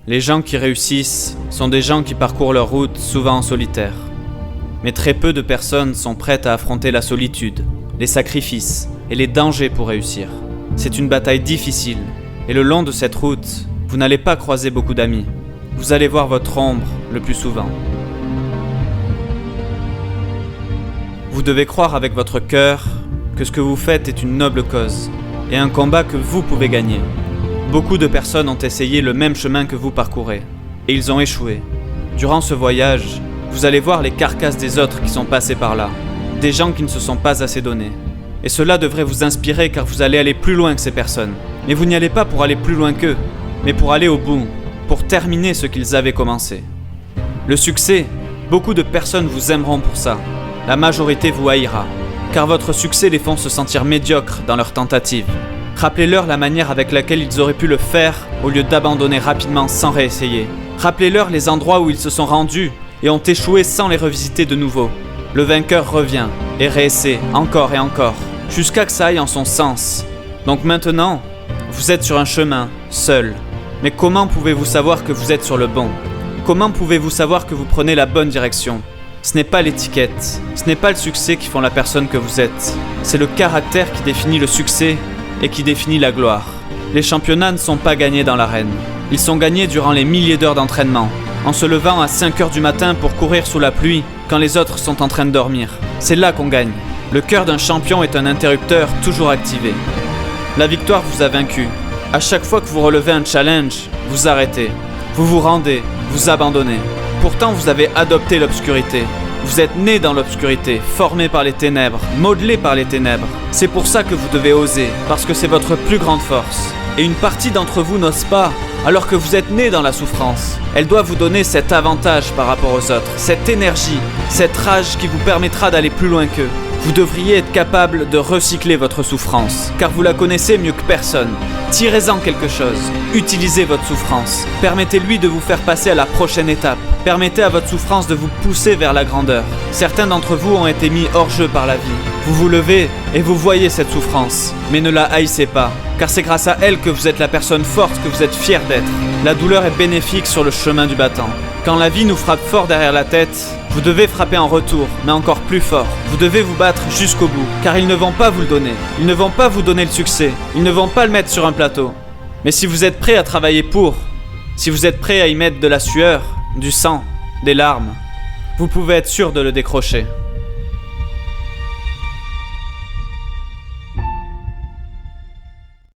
Les gens qui réussissent sont des gens qui parcourent leur route souvent en solitaire. Mais très peu de personnes sont prêtes à affronter la solitude, les sacrifices et les dangers pour réussir. C'est une bataille difficile, et le long de cette route, vous n'allez pas croiser beaucoup d'amis. Vous allez voir votre ombre le plus souvent. Vous devez croire avec votre cœur que ce que vous faites est une noble cause, et un combat que vous pouvez gagner. Beaucoup de personnes ont essayé le même chemin que vous parcourez, et ils ont échoué. Durant ce voyage, vous allez voir les carcasses des autres qui sont passés par là, des gens qui ne se sont pas assez donnés. Et cela devrait vous inspirer car vous allez aller plus loin que ces personnes. Mais vous n'y allez pas pour aller plus loin qu'eux, mais pour aller au bout, pour terminer ce qu'ils avaient commencé. Le succès, beaucoup de personnes vous aimeront pour ça. La majorité vous haïra, car votre succès les font se sentir médiocres dans leurs tentatives. Rappelez-leur la manière avec laquelle ils auraient pu le faire au lieu d'abandonner rapidement sans réessayer. Rappelez-leur les endroits où ils se sont rendus et ont échoué sans les revisiter de nouveau. Le vainqueur revient et réessaie encore et encore, jusqu'à que ça aille en son sens. Donc maintenant, vous êtes sur un chemin, seul. Mais comment pouvez-vous savoir que vous êtes sur le bon? Comment pouvez-vous savoir que vous prenez la bonne direction? Ce n'est pas l'étiquette, ce n'est pas le succès qui font la personne que vous êtes. C'est le caractère qui définit le succès et qui définit la gloire. Les championnats ne sont pas gagnés dans l'arène. Ils sont gagnés durant les milliers d'heures d'entraînement, en se levant à 5h du matin pour courir sous la pluie quand les autres sont en train de dormir. C'est là qu'on gagne. Le cœur d'un champion est un interrupteur toujours activé. La victoire vous a vaincu. À chaque fois que vous relevez un challenge, vous arrêtez. Vous vous rendez, vous abandonnez. Pourtant, vous avez adopté l'obscurité. Vous êtes né dans l'obscurité, formé par les ténèbres, modelé par les ténèbres. C'est pour ça que vous devez oser, parce que c'est votre plus grande force. Et une partie d'entre vous n'ose pas, alors que vous êtes né dans la souffrance. Elle doit vous donner cet avantage par rapport aux autres, cette énergie, cette rage qui vous permettra d'aller plus loin qu'eux. Vous devriez être capable de recycler votre souffrance, car vous la connaissez mieux que personne. Tirez-en quelque chose, utilisez votre souffrance, permettez-lui de vous faire passer à la prochaine étape, permettez à votre souffrance de vous pousser vers la grandeur. Certains d'entre vous ont été mis hors jeu par la vie. Vous vous levez et vous voyez cette souffrance, mais ne la haïssez pas, car c'est grâce à elle que vous êtes la personne forte que vous êtes fier d'être. La douleur est bénéfique sur le chemin du battant. Quand la vie nous frappe fort derrière la tête, vous devez frapper en retour, mais encore plus fort. Vous devez vous battre jusqu'au bout, car ils ne vont pas vous le donner. Ils ne vont pas vous donner le succès. Ils ne vont pas le mettre sur un plateau. Mais si vous êtes prêt à travailler pour, si vous êtes prêt à y mettre de la sueur, du sang, des larmes, vous pouvez être sûr de le décrocher.